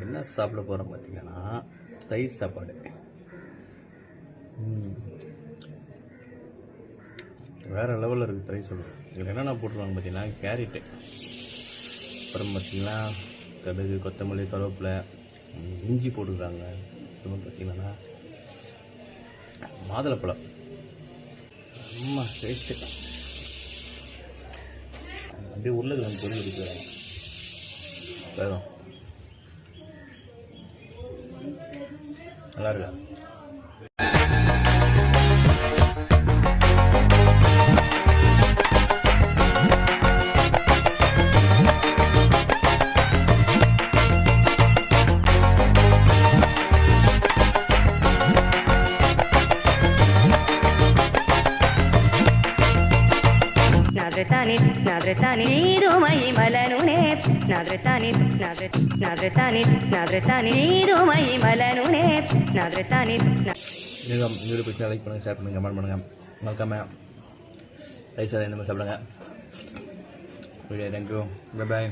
என்ன சாப்பிட போகிறோம் பார்த்தீங்கன்னா தயிர் சாப்பாடு. வேறு லெவலில் இருக்குது தயிர் சாப்பாடு. இதில் என்னென்ன போட்டுருவாங்க பார்த்தீங்கன்னா கேரட்டு, அப்புறம் பார்த்தீங்கன்னா கடுகு, கொத்தமல்லி, கருவேப்பிலை, இஞ்சி போட்டுக்கிறாங்க. அப்புறம் பார்த்தீங்கன்னா மாதுளப்பழம். அம்மா டேஸ்ட்டு அப்படியே உருளைக்கிழங்கு பொருள் எடுக்கிறாங்க. வேணும் நல்லா இருக்கா? Nadretani idumai malanune nadretani idumai malanune nadretani நீங்கள் வீடியோ பிடிச்சா லைக் பண்ணுங்கள், ஷேர் பண்ணுங்கள், கமெண்ட் பண்ணுங்கள், மறக்காமல் ரைஸ் அதை என்ன சாப்பிடுங்க. Okay, thank you, bye bye.